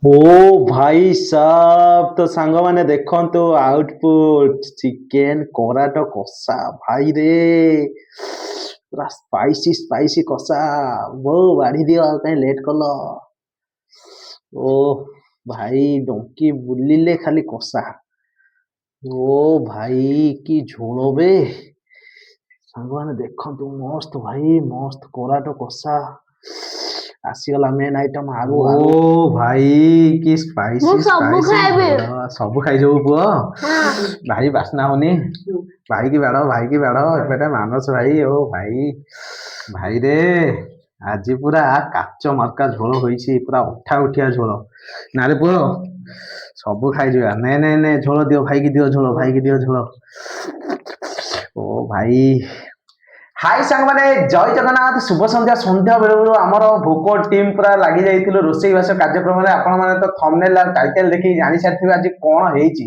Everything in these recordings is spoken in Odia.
ओ भाई साहब तो सांग माने देखंतु आउटपुट चिकेन कराट कषा भाई रे पूरा स्पाइसी स्पाइसी कषा वो बाढ़ी दियो ଆଉ କାଇଁ ଲେଟ୍ କଲ ଓ ଭାଇ ଡଙ୍କି ବୁଲିଲେ ଖାଲି କଷା ଓ ଭାଇ କି ଝୋଳ ବେ ସାଙ୍ଗମାନେ ଦେଖନ୍ତୁ ମସ୍ତ ଭାଇ ମସ୍ତ କରାଟ କଷା ଆସିଗଲା ମେନ୍ ଆଇଟମ ଆଳୁ ଆଳୁ ଓ ଭାଇ କି ମୁଁ ସ୍ପାଇସି ସବୁ ସ୍ପାଇସି ଖାଇବି। ଝୋଳ ସବୁ ଖାଇଯିବୁ ପୁଅ ହଁ। ଭାଇ ବାସ୍ନା ହଉନି ଭାଇ କି ବାଡ଼ ଏପଟେ ମାନସ ଭାଇ ଓ ଭାଇ ଭାଇରେ ଆଜି ପୁରା କାଚ ମାର୍କା ଝୋଳ ହୋଇଛି ପୁରା ଅଠା ଉଠିଆ ଝୋଳ ନାରେ ପୁଅ ସବୁ ଖାଇଯିବା ନେ ଝୋଳ ଦିଅ ଭାଇକି ଦିଅ ଝୋଳ ଭାଇକି ଦିଅ ଝୋଳ ଓ ଭାଇ ହାଇ ସାଙ୍ଗମାନେ ଜୟ ଜଗନ୍ନାଥ ଶୁଭ ସନ୍ଧ୍ୟା ସନ୍ଧ୍ୟା ବେଳୁ ଆମର ଭୋକ ଟିମ୍ ପୁରା ଲାଗି ଯାଇଥିଲୁ ରୋଷେଇବାସ କାର୍ଯ୍ୟକ୍ରମରେ ଆପଣମାନେ ତ ଥମ୍ବନେଲ ଆଉ ଟାଇଟେଲ ଦେଖିକି ଜାଣି ସାରିଥିବେ ଆଜି କଣ ହେଇଛି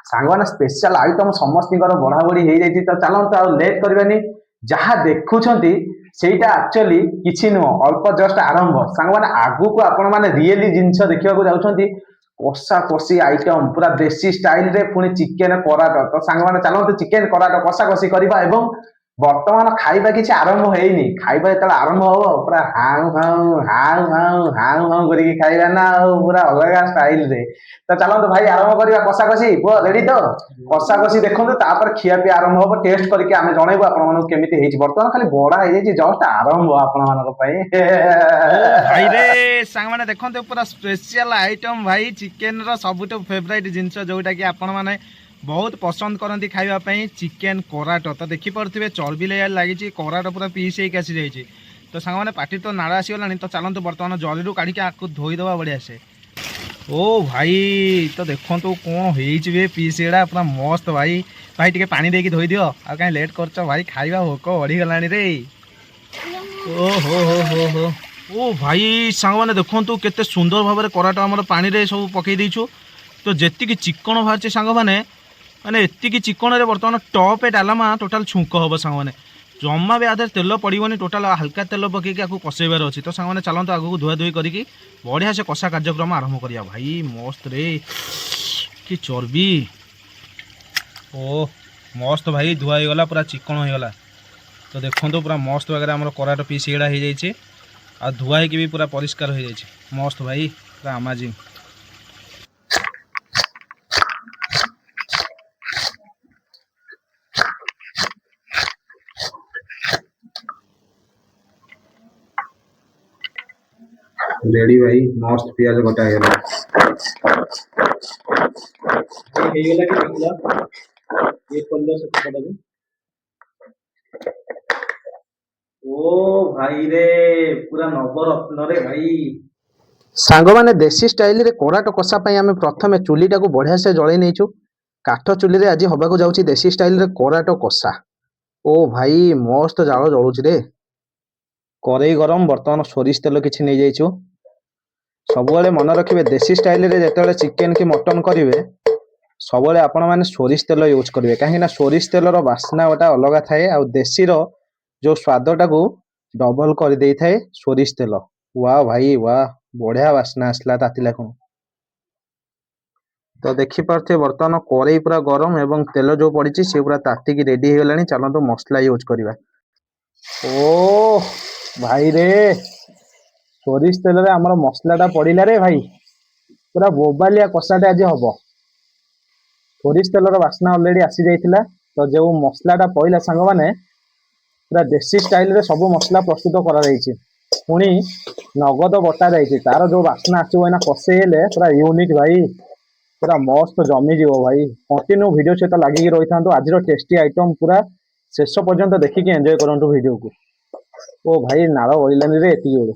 ସାଙ୍ଗମାନେ ସ୍ପେଶାଲ ଆଇଟମ ସମସ୍ତଙ୍କର ବଢା ବଢି ହେଇଯାଇଛି ତ ଚାଲନ୍ତୁ ଆଉ ଲେଟ୍ କରିବାନି ଯାହା ଦେଖୁଛନ୍ତି ସେଇଟା ଆକ୍ଚୁଆଲି କିଛି ନୁହଁ ଅଳ୍ପ ଜଷ୍ଟ ଆରମ୍ଭ ସାଙ୍ଗମାନେ ଆଗକୁ ଆପଣମାନେ ରିଏଲି ଜିନିଷ ଦେଖିବାକୁ ଯାଉଛନ୍ତି କଷା କଷି ଆଇଟମ ପୁରା ଦେଶୀ ଷ୍ଟାଇଲରେ ପୁଣି ଚିକେନ କରାଟ ତ ସାଙ୍ଗମାନେ ଚାଲନ୍ତୁ ଚିକେନ କରାଟ କଷା କଷି କରିବା ଏବଂ ବର୍ତ୍ତମାନ ଖାଇବା କିଛି ଆରମ୍ଭ ହେଇନି ଖାଇବା ଯେତେବେଳେ ଆରମ୍ଭ ହବ ପୁରା ହାଉ କରିକି ଖାଇବା ନା ଆଉ ପୁରା ଅଲଗା ଷ୍ଟାଇଲରେ ତ ଚାଲନ୍ତୁ ଭାଇ ଆରମ୍ଭ କରିବା କଷା କଷି ପୁଅ ରେଡି ତ କଷା କଷି ଦେଖନ୍ତୁ ତାପରେ ଖିଆ ପିଆ ଆରମ୍ଭ ହବ ଟେଷ୍ଟ କରିକି ଆମେ ଜଣେଇବୁ ଆପଣମାନଙ୍କୁ କେମିତି ହେଇଛି ବର୍ତ୍ତମାନ ଖାଲି ବଢା ହେଇଯାଇଛି ଜଷ୍ଟ ଆରମ୍ଭ ଆପଣମାନଙ୍କ ପାଇଁ ଓ ଭାଇରେ ସାଙ୍ଗମାନେ ଦେଖନ୍ତୁ ପୁରା ସ୍ପେଶିଆଲ ଆଇଟମ ଭାଇ ଚିକେନର ସବୁଠୁ ଫେଭରାଇଟ୍ ଜିନିଷ ଯେଉଁଟାକି ଆପଣମାନେ ବହୁତ ପସନ୍ଦ କରନ୍ତି ଖାଇବା ପାଇଁ ଚିକେନ କରାଟ ତ ଦେଖିପାରୁଥିବେ ଚର୍ବି ଲେୟାର ଲାଗିଛି କରାଟ ପୁରା ପିସ୍ ହେଇକି ଆସିଯାଇଛି ତ ସାଙ୍ଗମାନେ ପାଟି ତ ନାଳ ଆସିଗଲାଣି ତ ଚାଲନ୍ତୁ ବର୍ତ୍ତମାନ ଜରିରୁ କାଢ଼ିକି ଆକୁ ଧୋଇଦେବା ବଢ଼ିଆ ସେ ଓ ଭାଇ ତ ଦେଖନ୍ତୁ କ'ଣ ହେଇଛି ବେ ପିସ୍ ଏଗୁଡ଼ା ପୁରା ମସ୍ତ ଭାଇ ଭାଇ ଟିକେ ପାଣି ଦେଇକି ଧୋଇଦିଅ ଆଉ କାହିଁ ଲେଟ୍ କରୁଛ ଭାଇ ଖାଇବା ଭୋକ ବଢ଼ିଗଲାଣି ରେ ଓ ହୋ ଓ ଭାଇ ସାଙ୍ଗମାନେ ଦେଖନ୍ତୁ କେତେ ସୁନ୍ଦର ଭାବରେ କରାଟ ଆମର ପାଣିରେ ସବୁ ପକେଇ ଦେଇଛୁ ତ ଯେତିକି ଚିକଣ ବାହାରିଛି ସାଙ୍ଗମାନେ ମାନେ ଏତିକି ଚିକଣରେ ବର୍ତ୍ତମାନ ଟପ୍ ଡାଲମା ଟୋଟାଲ ଛୁଙ୍କ ହେବ ସାଙ୍ଗମାନେ ଜମା ବି ଆଧରେ ତେଲ ପଡ଼ିବନି ଟୋଟାଲ ହାଲକା ତେଲ ପକେଇକି ଆକୁ କଷେଇବାର ଅଛି ତ ସାଙ୍ଗମାନେ ଚାଲନ୍ତୁ ଆଗକୁ ଧୁଆଧୁଇ କରିକି ବଢ଼ିଆ ସେ କଷା କାର୍ଯ୍ୟକ୍ରମ ଆରମ୍ଭ କରିବା ଭାଇ ମସ୍ତ ରେ କି ଚର୍ବି ଓ ମସ୍ତ ଭାଇ ଧୁଆ ହେଇଗଲା ପୁରା ଚିକଣ ହେଇଗଲା ତ ଦେଖନ୍ତୁ ପୁରା ମସ୍ତ ବାଗରେ ଆମର କରାଟ ପିସ୍ ଏଗୁଡ଼ା ହେଇଯାଇଛି ଆଉ ଧୁଆ ହେଇକି ବି ପୁରା ପରିଷ୍କାର ହେଇଯାଇଛି ମସ୍ତ ଭାଇ ପୁରା ଆମାଜିଂ ରେଡି ଭାଇ ମସ୍ତ ପିଆଜ କଟା ହେଇଗଲା ହେଇଗଲା କି ଦେଖିଲ ଇଏ କଲ ସେପଟକୁ ଓ ଭାଇରେ ପୁରା ନବରତ୍ନରେ ଭାଇ ସାଙ୍ଗମାନେ ଦେଶୀ ଷ୍ଟାଇଲରେ କରାଟ କଷା ପାଇଁ ଆମେ ପ୍ରଥମେ ଚୁଲିଟାକୁ ବଢିଆ ସେ ଜଳେଇ ନେଇଛୁ କାଠ ଚୁଲିରେ ଆଜି ହବାକୁ ଯାଉଛି ଦେଶୀ ଷ୍ଟାଇଲରେ କରାଟ କଷା ଓ ଭାଇ ମସ୍ତ ଜାଳ ଜଳୁଛି ରେ କରେଇ ଗରମ ବର୍ତ୍ତମାନ ସୋରିଷ ତେଲ କିଛି ନେଇଯାଇଛୁ ସବୁବେଳେ ମନେ ରଖିବେ ଦେଶୀ ଷ୍ଟାଇଲରେ ଯେତେବେଳେ ଚିକେନ କି ମଟନ କରିବେ ସବୁବେଳେ ଆପଣମାନେ ସୋରିଷ ତେଲ ୟୁଜ୍ କରିବେ କାହିଁକି ନା ସୋରିଷ ତେଲର ବାସ୍ନା ଗୋଟେ ଅଲଗା ଥାଏ ଆଉ ଦେଶୀର ଯୋଉ ସ୍ୱାଦଟାକୁ ଡବଲ କରିଦେଇଥାଏ ସୋରିଷ ତେଲ ୱାଓ ଭାଇ ୱାଓ ବଢିଆ ବାସ୍ନା ଆସିଲା ତାତିଲା କଣ ତ ଦେଖିପାରୁଥିବେ ବର୍ତ୍ତମାନ କରେଇ ପୁରା ଗରମ ଏବଂ ତେଲ ଯୋଉ ପଡିଛି ସେ ପୁରା ତାତିକି ରେଡି ହେଇଗଲାଣି ଚାଲନ୍ତୁ ମସଲା ୟୁଜ୍ କରିବା ଓ ଭାଇରେ ସୋରିଷ ତେଲରେ ଆମର ମସଲାଟା ପଡିଲା ରେ ଭାଇ ପୁରା ବୋବାଲିଆ କଷାଟେ ଆଜି ହବ ସୋରିଷ ତେଲର ବାସ୍ନା ଅଲରେଡି ଆସି ଯାଇଥିଲା ତ ଯୋଉ ମସଲାଟା ପଇଲା ସାଙ୍ଗମାନେ ପୁରା ଦେଶୀ ଷ୍ଟାଇଲରେ ସବୁ ମସଲା ପ୍ରସ୍ତୁତ କରାଯାଇଛି ପୁଣି ନଗଦ ବଟା ଯାଇଛି ତାର ଯୋଉ ବାସ୍ନା ଆସିବ ଏଇନା କଷେଇ ହେଲେ ପୁରା ୟୁନିକ୍ ଭାଇ ପୁରା ମସ୍ତ ଜମିଯିବ ଭାଇ କଣ୍ଟିନ୍ୟୁ ଭିଡିଓ ସହିତ ଲାଗିକି ରହିଥାନ୍ତୁ ଆଜିର ଟେଷ୍ଟି ଆଇଟମ ପୁରା ଶେଷ ପର୍ଯ୍ୟନ୍ତ ଦେଖିକି ଏନ୍ଜୟ କରନ୍ତୁ ଭିଡିଓକୁ ଓ ଭାଇ ନାଳ ଗଳିଲାନି ରେ ଏତିକି ବେଳୁ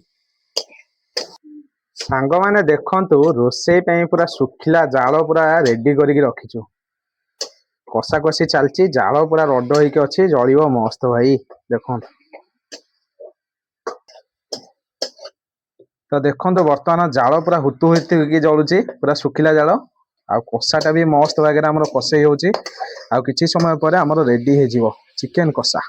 ସାଙ୍ଗମାନେ ଦେଖନ୍ତୁ ରୋଷେଇ ପାଇଁ ପୁରା ଶୁଖିଲା ଜାଳ ପୁରା ରେଡି କରିକି ରଖିଛୁ କଷା କଷି ଚାଲିଛି ଜାଳ ପୁରା ରଡ ହେଇକି ଅଛି ଜଳିବ ମସ୍ତ ଭାଇ ଦେଖନ୍ତୁ ତ ଦେଖନ୍ତୁ ବର୍ତ୍ତମାନ ଜାଳ ପୁରା ହୁତୁ ହୁତୁକି ଜଳୁଛି ପୁରା ଶୁଖିଲା ଜାଳ ଆଉ କଷାଟା ବି ମସ୍ତ ବାଗରେ ଆମର କଷେଇ ହଉଛି ଆଉ କିଛି ସମୟ ପରେ ଆମର ରେଡି ହେଇଯିବ ଚିକେନ କଷା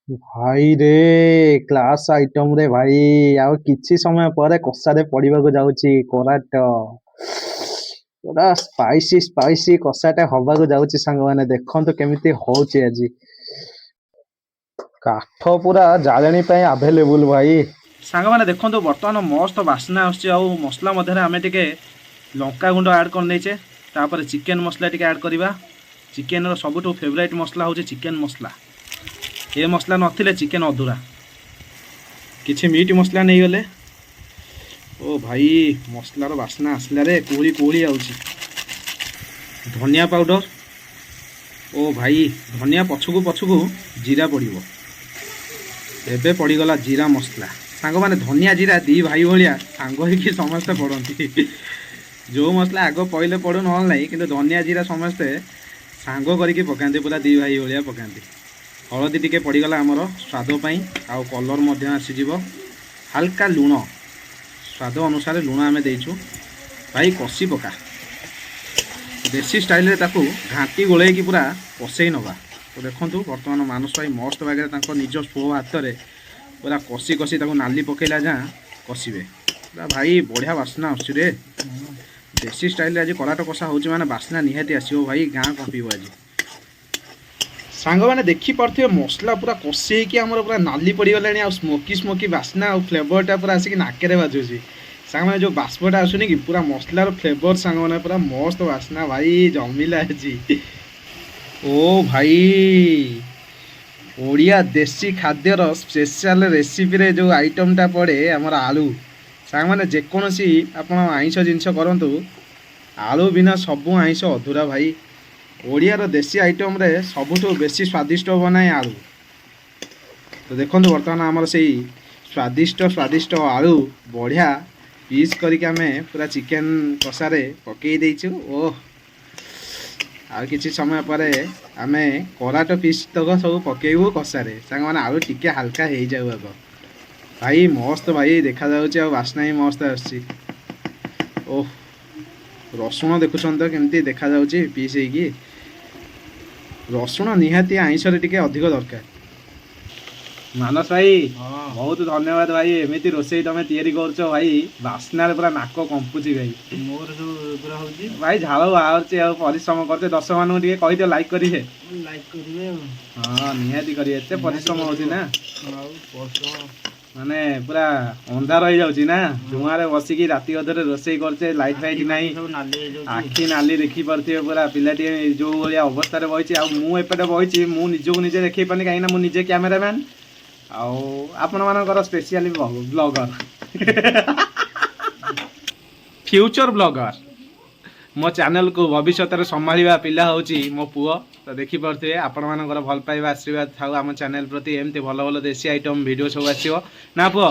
ଭାଇରେ କ୍ଲାସ ଆଇଟମ ରେ ଭାଇ ଆଉ କିଛି ସମୟ ପରେ କଷାରେ ପଡିବାକୁ ଯାଉଛି କରାଟ। ପୁରା ସ୍ପାଇସି ସ୍ପାଇସି କଷାଟା ହବାକୁ ଯାଉଛି ସାଙ୍ଗମାନେ, ଦେଖନ୍ତୁ କେମିତି ହଉଛି ଆଜି। କାଠ ପୁରା ଜାଳେଣୀ ପାଇଁ ଆଭେଲେବୁଲ ଭାଇ। ସାଙ୍ଗମାନେ ଦେଖନ୍ତୁ ବର୍ତ୍ତମାନ ମସ୍ତ ବାସ୍ନା ଆସୁଛି, ଆଉ ମସଲା ମଧ୍ୟରେ ଆମେ ଟିକେ ଲଙ୍କାଗୁଣ୍ଡ ଆଡ଼୍ କରିନେଇଛେ। ତାପରେ ଚିକେନ ମସଲା ଟିକେ ଆଡ଼୍ କରିବା। ଚିକେନର ସବୁଠୁ ଫେଭରାଇଟ୍ ମସଲା ହେଉଛି ଚିକେନ ମସଲା। ଏ ମସଲା ନଥିଲେ ଚିକେନ ଅଧୁରା। କିଛି ମିଟ୍ ମସଲା ନେଇଗଲେ। ଓ ଭାଇ ମସଲାର ବାସ୍ନା ଆସିଲାରେ କୁହୁଳି କୁହୁଳି ଆଉଛି। ଧନିଆ ପାଉଡ଼ର, ଓ ଭାଇ ଧନିଆ ପଛକୁ ପଛକୁ ଜିରା ପଡ଼ିବ। ଏବେ ପଡ଼ିଗଲା ଜିରା ମସଲା। ସାଙ୍ଗମାନେ ଧନିଆ ଜିରା ଦି ଭାଇ ଭଳିଆ ସାଙ୍ଗ ହେଇକି ସମସ୍ତେ ପଡ଼ନ୍ତି। ଯେଉଁ ମସଲା ଆଗ ପଇଲେ ପଡ଼ୁ ନହେଲେ ନାହିଁ, କିନ୍ତୁ ଧନିଆ ଜିରା ସମସ୍ତେ ସାଙ୍ଗ କରିକି ପକାନ୍ତି, ପୁରା ଦି ଭାଇ ଭଳିଆ ପକାନ୍ତି। ହଳଦୀ ଟିକେ ପଡ଼ିଗଲା ଆମର ସ୍ୱାଦ ପାଇଁ, ଆଉ କଲର୍ ମଧ୍ୟ ଆସିଯିବ। ହାଲକା ଲୁଣ, ସ୍ୱାଦ ଅନୁସାରେ ଲୁଣ ଆମେ ଦେଇଛୁ। ଭାଇ କଷି ପକା, ଦେଶୀ ଷ୍ଟାଇଲରେ ତାକୁ ଘାଣ୍ଟି ଗୋଳେଇକି ପୁରା କଷେଇ ନେବା। ତ ଦେଖନ୍ତୁ ବର୍ତ୍ତମାନ ମାନସ ଭାଇ ମସ୍ତ ବାଗରେ ତାଙ୍କ ନିଜ ସ୍ୱ ହାତରେ ପୁରା କଷି କଷି ତାକୁ ନାଲି ପକେଇଲା ଯାଏଁ କଷିବେ। ପୁରା ଭାଇ ବଢ଼ିଆ ବାସ୍ନା ଆସୁଛି ରେ। ଦେଶୀ ଷ୍ଟାଇଲରେ ଆଜି କରାଟ କଷା ହେଉଛି ମାନେ ବାସ୍ନା ନିହାତି ଆସିବ ଭାଇ, ଗାଁ କମ୍ପିବ ଆଜି। ସାଙ୍ଗମାନେ ଦେଖିପାରୁଥିବେ ମସଲା ପୁରା କଷି ହେଇକି ଆମର ପୁରା ନାଲି ପଡ଼ିଗଲାଣି, ଆଉ ସ୍ମୋକି ସ୍ମୋକି ବାସ୍ନା ଆଉ ଫ୍ଲେଭରଟା ପୁରା ଆସିକି ନାକରେ ବାଜୁଛି। ସାଙ୍ଗମାନେ ଯେଉଁ ବାଷ୍ପଟା ଆସୁନି କି, ପୁରା ମସଲାର ଫ୍ଲେଭର ସାଙ୍ଗମାନେ ପୁରା ମସ୍ତ ବାସ୍ନା ଭାଇ ଜମିଲା ଆଜି। ଓ ଭାଇ ଓଡ଼ିଆ ଦେଶୀ ଖାଦ୍ୟର ସ୍ପେଶାଲ ରେସିପିରେ ଯେଉଁ ଆଇଟମଟା ପଡ଼େ ଆମର ଆଳୁ। ସାଙ୍ଗମାନେ ଯେକୌଣସି ଆପଣ ଆଇଁଷ ଜିନିଷ କରନ୍ତୁ, ଆଳୁ ବିନା ସବୁ ଆଇଁଷ ଅଧୁରା ଭାଇ। ଓଡ଼ିଆର ଦେଶୀ ଆଇଟମରେ ସବୁଠୁ ବେଶୀ ସ୍ୱାଦିଷ୍ଟ ବନାଏ ଆଳୁ। ତ ଦେଖନ୍ତୁ ବର୍ତ୍ତମାନ ଆମର ସେଇ ସ୍ୱାଦିଷ୍ଟ ଆଳୁ ବଢ଼ିଆ ପିସ୍ କରିକି ଆମେ ପୁରା ଚିକେନ କଷାରେ ପକେଇ ଦେଇଛୁ। ଓହ, ଆଉ କିଛି ସମୟ ପରେ ଆମେ କରାଟ ପିସ୍ ତକ ସବୁ ପକେଇବୁ କଷାରେ। ସାଙ୍ଗମାନେ ଆଳୁ ଟିକେ ହାଲକା ହେଇଯାଉ ଆଗ। ଭାଇ ମସ୍ତ ଭାଇ ଦେଖାଯାଉଛି, ଆଉ ବାସ୍ନା ହିଁ ମସ୍ତ ଆସୁଛି। ଓହ, ରସୁଣ ଦେଖୁଛନ୍ତି ତ କେମିତି ଦେଖାଯାଉଛି ପିସ୍ ହେଇକି। ରସୁଣ ନିହାତି ଆଇଁଷରେ ଟିକେ ଅଧିକ ଦରକାର। ମାନସ ଭାଇ ବହୁତ ଧନ୍ୟବାଦ ଭାଇ, ଏମିତି ରୋଷେଇ ତମେ ତିଆରି କରୁଛ ଭାଇ, ବାସ୍ନାରେ ପୁରା ନାକ କମ୍ପୁଛି ଭାଇ। ମୋର ସବୁ ପୁରା ହଉଛି। ଭାଇ ଝାଳ ବାହାରୁଛି, ଆଉ ପରିଶ୍ରମ କରୁଛେ। ଦର୍ଶକମାନଙ୍କୁ ଟିକେ କହିଦିଅ ଲାଇକ୍ କରିବେ। ଲାଇକ୍ କରିବେ ଆଉ। ହଁ ନିହାତି କରିବେ, ଏତେ ପରିଶ୍ରମ ହେଉଛି ନା। ଆଉ ପରିଶ୍ରମ ମାନେ ପୁରା ଅନ୍ଧାର ହେଇଯାଉଛି ନା, ଧୂଆଁରେ ବସିକି ରାତି ଅଧରେ ରୋଷେଇ କରୁଛେ, ଲାଇଟ୍ ଫାଇଟ୍ ନାହିଁ, ସବୁ ନାଲି ହେଇଯାଉଛି। ଆଖି ନାଲି ଦେଖିପାରୁଥିବେ ପୁରା। ପିଲାଟିଏ ଯେଉଁ ଭଳିଆ ଅବସ୍ଥାରେ ବହିଛି, ଆଉ ମୁଁ ଏପଟେ ବହିଛି, ମୁଁ ନିଜକୁ ନିଜେ ଦେଖେଇ ପାରୁନି, କାହିଁକିନା ମୁଁ ନିଜେ କ୍ୟାମେରାମ୍ୟାନ୍, ଆଉ ଆପଣମାନଙ୍କର ସ୍ପେଶିଆଲି ବ୍ଲଗର, ଫ୍ୟୁଚର ବ୍ଲଗର। ମୋ ଚ୍ୟାନେଲକୁ ଭବିଷ୍ୟତରେ ସମ୍ଭାଳିବା ପିଲା ହେଉଛି ମୋ ପୁଅ। ତ ଦେଖିପାରୁଥିବେ ଆପଣମାନଙ୍କର ଭଲ ପାଇବା ଆଶୀର୍ବାଦ ଥାଉ ଆମ ଚ୍ୟାନେଲ ପ୍ରତି। ଏମିତି ଭଲ ଭଲ ଦେଶୀ ଆଇଟମ୍ ଭିଡ଼ିଓ ସବୁ ଆସିବ ନା ପୁଅ?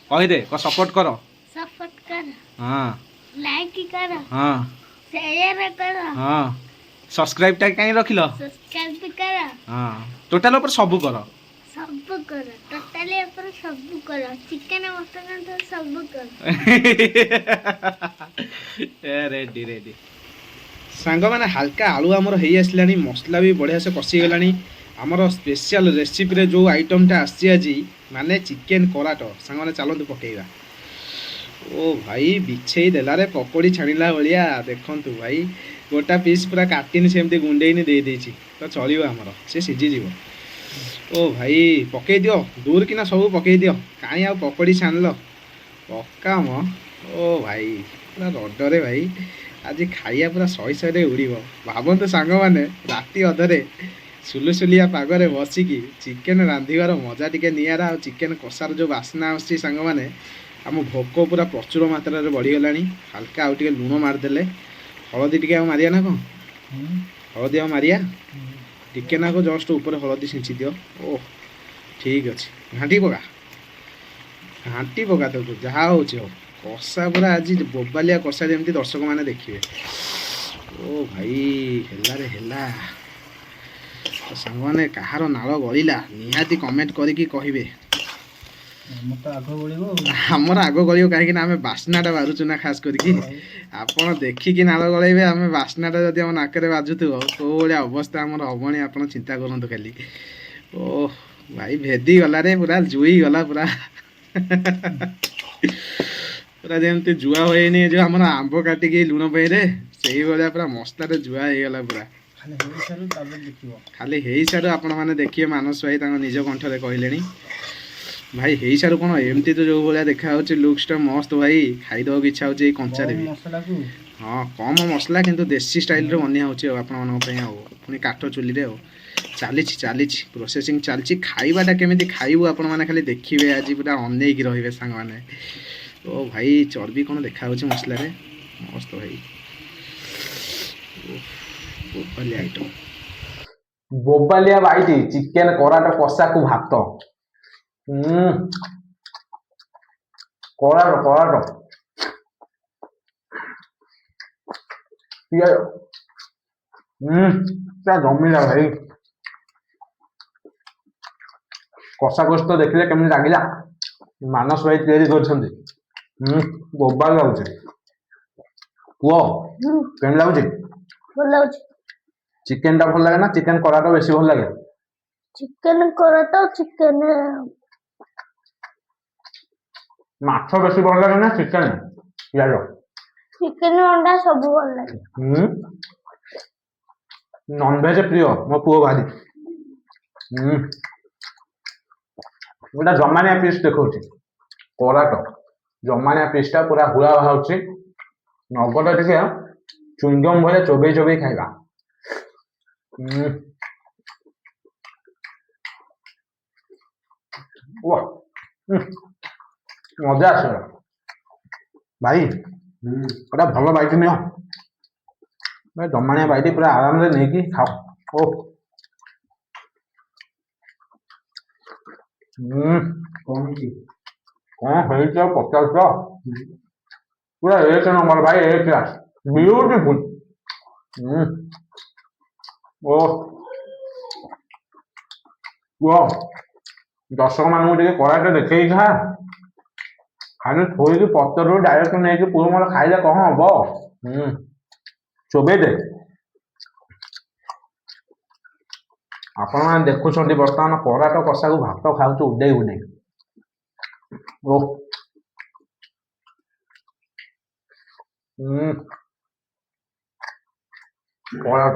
କହିଦେ, ସପୋର୍ଟ କର। ସପୋର୍ଟ କର, ହଁ ଲାଇକ୍ କର, ହଁ ସେୟାର କର, ହଁ, ସବସ୍କ୍ରାଇବଟା କାହିଁ ରଖିଲ? ସବସ୍କ୍ରାଇବ କର, ହଁ, ଟୋଟାଲ ଉପରେ ସବୁ କର। ସବୁ କର, ଟୋଟାଲି ଉପରେ ସବୁ କର, ଚିକେନ ମଟନ ତ ସବୁ କର। Ready ready. ସାଙ୍ଗମାନେ ହାଲକା ଆଳୁ ଆମର ହେଇ ଆସିଲାଣି, ମସଲା ବି ବଢ଼ିଆ ସେ କଷିଗଲାଣି। ଆମର ସ୍ପେଶିଆଲ ରେସିପିରେ ଯେଉଁ ଆଇଟମଟା ଆସିଛି ଆଜି, ମାନେ ଚିକେନ କରାଟ। ସାଙ୍ଗମାନେ ଚାଲନ୍ତୁ ପକେଇବା। ଓ ଭାଇ ବିଛେଇ ଦେଲାରେ ପକୋଡ଼ି ଛାଣିଲା ଭଳିଆ। ଦେଖନ୍ତୁ ଭାଇ ଗୋଟା ପିସ୍ ପୁରା କାଟିନି, ସେମିତି ଗୁଣ୍ଡେଇନି ଦେଇଦେଇଛି, ତ ଚଳିବ ଆମର, ସେ ସିଝିଯିବ। ଓ ଭାଇ ପକେଇ ଦିଅ, ଦୂର କିନା ସବୁ ପକେଇ ଦିଅ, କାହିଁ ଆଉ ପକୋଡ଼ି ଛାଣିଲ, ପକାମ। ଓ ଭାଇ ପୁରା ରଡ଼ରେ ଭାଇ ଆଜି ଖାଇବା ପୁରା ଶହେ ଶହେରେ ଉଡ଼ିବ। ଭାବନ୍ତୁ ସାଙ୍ଗମାନେ ରାତି ଅଧରେ ସୁଲୁସୁଲିଆ ପାଗରେ ବସିକି ଚିକେନ ରାନ୍ଧିବାର ମଜା ଟିକେ ନିଆରା। ଆଉ ଚିକେନ କଷାର ଯେଉଁ ବାସ୍ନା ଆସୁଛି ସାଙ୍ଗମାନେ, ଆମ ଭୋକ ପୁରା ପ୍ରଚୁର ମାତ୍ରାରେ ବଢ଼ିଗଲାଣି। ହାଲକା ଆଉ ଟିକେ ଲୁଣ ମାରିଦେଲେ, ହଳଦୀ ଟିକେ ଆଉ ମାରିବା ନା କ'ଣ? ହଳଦୀ ଆଉ ମାରିବା ଟିକେ ନାକୁ, ଜଷ୍ଟ ଉପରେ ହଳଦୀ ଛିଞ୍ଚି ଦିଅ। ଓହ ଠିକ୍ ଅଛି, ଘାଣ୍ଟି ପକା, ଘାଣ୍ଟି ପକା ତାକୁ, ଯାହା ହେଉଛି ହଉ। କଷା ପୁରା ଆଜି ବୋବାଲିଆ କଷା, ଯେମିତି ଦର୍ଶକମାନେ ଦେଖିବେ। ଓ ଭାଇ ହେଲାରେ ହେଲା। ତ ସାଙ୍ଗମାନେ କାହାର ନାଳ ଗଳିଲା ନିହାତି କମେଣ୍ଟ କରିକି କହିବେ। ଆମର ତ ଆଗ ବଳିବ। ଆମର ଆଗ ଗଳିବ, କାହିଁକି ନା ଆମେ ବାସ୍ନାଟା ବାରୁଛୁ ନା ଖାସ୍ କରିକି। ଆପଣ ଦେଖିକି ନାଳ ଗଳେଇବେ, ଆମେ ବାସ୍ନାଟା ଯଦି ଆମ ନାକରେ ବାଜୁଥିବ କୋଉ ଭଳିଆ ଅବସ୍ଥା ଆମର ହବଣି ଆପଣ ଚିନ୍ତା କରନ୍ତୁ ଖାଲି। ଓ ଭାଇ ଭେଦି ଗଲା ରେ ପୁରା ଜୁଇ ଗଲା ପୁରା ପୁରା ଯେମିତି ଜୁଆ ହୁଏନି ଯୋଉ ଆମର ଆମ୍ବ କାଟିକି ଲୁଣ ପାଇଁରେ ସେଇଭଳିଆ ପୁରା ମସଲାରେ ଜୁଆ ହେଇଗଲା ପୁରା। ଖାଲି ହେଇସାରୁ ତାପରେ ଦେଖିବ। ଖାଲି ହେଇସାରୁ ଆପଣ ମାନେ ଦେଖିବେ ମାନସ ଭାଇ ତାଙ୍କ ନିଜ କଣ୍ଠରେ କହିଲେଣି। ଭାଇ ହେଇସାରୁ କଣ ଏମିତି ତ ଯୋଉ ଭଳିଆ ଦେଖା ହଉଛି ଲୁକ୍ସଟା ମସ୍ତ ଭାଇ ଖାଇଦବାକୁ ଇଚ୍ଛା ହଉଛି ଏଇ କଞ୍ଚାରେ କମ୍ ବି। ମସଲାକୁ ହଁ କମ ମସଲା କିନ୍ତୁ ଦେଶୀ ଷ୍ଟାଇଲରେ ବନିଆ ହଉଛି ଆଉ ଆପଣମାନଙ୍କ ପାଇଁ ଆଉ ପୁଣି କାଠ ଚୁଲିରେ ଆଉ ଚାଲିଛି ପ୍ରୋସେସିଂ ଚାଲିଛି। ଖାଇବାଟା କେମିତି ଖାଇବୁ ଆପଣମାନେ ଖାଲି ଦେଖିବେ ଆଜି ପୁରା ଅନେଇକି ରହିବେ ସାଙ୍ଗମାନେ। ଓ ଭାଇ ଚର୍ବି କଣ ଦେଖାଯାଉଛି ମସଲାରେ ମସ୍ତ ଭାଇ। ବୋବାଲି ଆଇଟମ ବୋବାଲିଆ ବାଇଟି ଚିକେନ କରାଟ କଷାକୁ ଭାତ। କରାଟ ପିଆଜ ପୁରା ଜମିଲା ଭାଇ। କଷା କଷି ତ ଦେଖିଲେ କେମିତି ଲାଗିଲା। ମାନସ ଭାଇ ତିଆରି କରିଛନ୍ତି। ବୋବାଲ ଲାଗୁଛି। କୁହ କେମିତି ଲାଗୁଛି? ଭଲ ଲାଗୁଛି। ଚିକେନ ଟା ଭଲ ଲାଗେ ନା ଚିକେନ କରାଟ ବେଶୀ ଭଲ ଲାଗେ? ଚିକେନ କରାଟ ଚିକେନ ମାଛ ବେଶୀ ଭଲ ଲାଗେ ନା ଚିକେନ ପିଆଜ? ଚିକେନ ଅଣ୍ଡା ସବୁ ଭଲ ଲାଗେ। ନନଭେଜ ପ୍ରିୟ ମୋ ପୁଅ ଭାରି। ଗୋଟେ ଜମାନିଆ ପିସ୍ ଦେଖଉଛି କରାଟ। ଜମାନିଆ ପିସ୍ ଟା ପୁରା ହୁଳା ବାହାରୁଛି। ନଗଦ ଟିକେ ଚୁଙ୍ଗମ ଭଳିଆ ଚୋବେଇ ଚୋବେଇ ଖାଇବା। ମଜା ଆସିବ ଭାଇ। ଗୋଟେ ଭଲ ବାଇଟି ନିଅ। ଜମାଣିଆ ବାଇଟି ପୁରା ଆରାମରେ ନେଇକି ଖାଅ। ଓ କଣ ହେଇଛି ଆଉ ପଚାରୁଛ? ପୁରା ଏକ ନମ୍ବର ଭାଇ ଏକ କ୍ଲାସ ବିୟୁଟିଫୁଲ। ଓ କୁହ ଦର୍ଶକ ମାନଙ୍କୁ ଟିକେ କରାଟ ଦେଖେଇକି ଖା। ଖାଲି ଥୋଇକି ପତରରୁ ଡାଇରେକ୍ଟ ନେଇକି ପୁଅ ମୋର ଖାଇଲେ କଣ ହବ? ଚୋବେଇ ଦେ। ଆପଣମାନେ ଦେଖୁଛନ୍ତି ବର୍ତ୍ତମାନ କରାଟ କଷାକୁ ଭାତ ଖାଉଛୁ ଉଡେଇ ଉଡେଇ। ଓ କରାଟ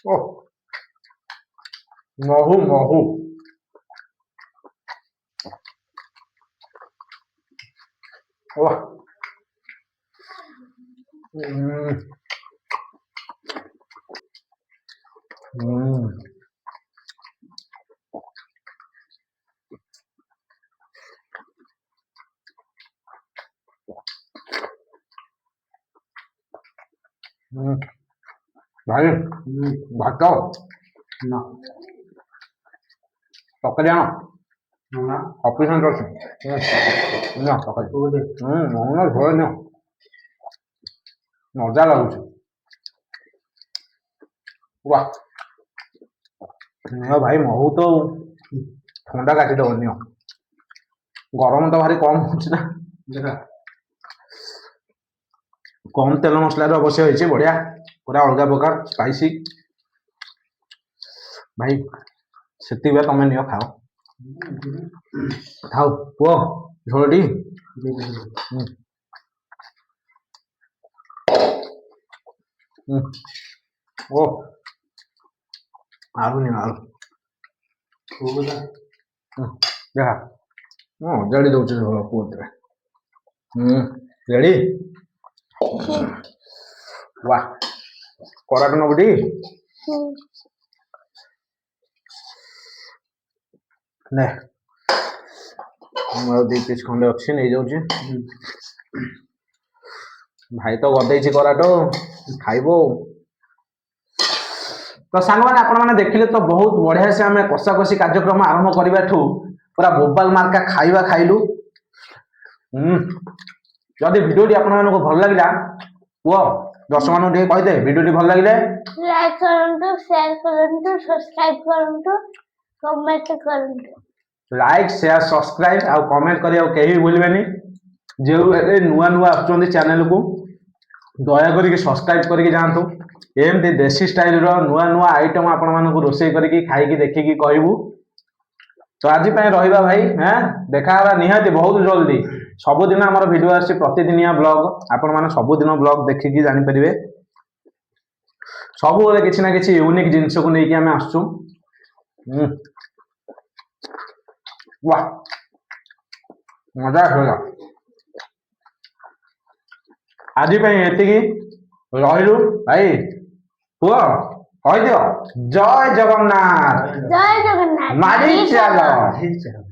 ଓ ମହୁ ମହୁ। ଓ ଭାଇ ଭାତ ତରକାରୀ ଆଣ ଅଫିସରେ ଅଛି। ତରକାରୀ ମଜା ଲାଗୁଛି। ନିଅ ଭାଇ ମହୁ ତ ଥଣ୍ଡା କାଟିଦବ ନିଅ। ଗରମ ତ ଭାରି କମ ହଉଛି ନା। କମ ତେଲ ମସଲାରେ ଅବଶ୍ୟ ହେଇଛି ବଢିଆ ପୁରା ଅଲଗା ପ୍ରକାର ସ୍ପାଇସି। ଭାଇ ସେତିକି ବେଳେ ତମେ ନିଅ ଖାଅ। ଖାଉ ପୁଅ ଝୋଳଟି। ଓ ଆଳୁ ନିଅ ଆଳୁ। ଦେଖା ମୁଁ ଅଜାଡ଼ି ଦଉଛି ଝୋଳ ପୁଅଥିରେ। ରେଡି वा କରାଟ ନବୁଟି ନେ ମୋର 2 ପିସ୍ ଖଣ୍ଡେ ଅଛି ନେଇଯାଉଛି। ଭାଇ ତ ଗଦେଇଛି କରାଟ ଖାଇବ। ତ ସାଙ୍ଗମାନେ ଆପଣମାନେ ଦେଖିଲେ ତ ବହୁତ ବଢିଆ ସେ ଆମେ କଷାକଷି କାର୍ଯ୍ୟକ୍ରମ ଆରମ୍ଭ କରିବାଠୁ ପୁରା ବୋବାଲ ମାର୍କା ଖାଇବା ଖାଇଲୁ। ଯଦି ଭିଡିଓଟି ଆପଣମାନଙ୍କୁ ଭଲ ଲାଗିଲା କୁହ ଦର୍ଶକମାନଙ୍କୁ ଟିକେ କହିଦେ ଭିଡିଓଟି ଭଲ ଲାଗିଲେ ଲାଇକ୍ କରନ୍ତୁ, ସେୟାର କରନ୍ତୁ, ସବସ୍କ୍ରାଇବ କରନ୍ତୁ, କମେଣ୍ଟ କରନ୍ତୁ। ଲାଇକ୍ ସେୟାର ସବସ୍କ୍ରାଇବ ଆଉ କମେଣ୍ଟ କରିବାକୁ କେହି ଭୁଲିବେନି। ଯେଉଁ ନୂଆ ନୂଆ ଆସୁଛନ୍ତି ଚ୍ୟାନେଲକୁ ଦୟାକରିକି ସବସ୍କ୍ରାଇବ କରିକି ଯାଆନ୍ତୁ। ଏମିତି ଦେଶୀ ଷ୍ଟାଇଲର ନୂଆ ନୂଆ ଆଇଟମ ଆପଣମାନଙ୍କୁ ରୋଷେଇ କରିକି ଖାଇକି ଦେଖିକି କହିବୁ। तो आज रहा भाई हाँ देखा निहाती बहुत जल्दी सबुदिन आम भिड आसी प्रतिदिनिया ब्लॉग आपण मैंने सबुदिन ब्लॉग देखिकी जानीपर सब किसी ना किसी यूनिक जिनस को लेकिन आम आसचु वाह मजा होगा आज ये रही भाई पुआ कह दियो जय जगन्नाथ जय जगन्नाथ मारी चलो ठीक है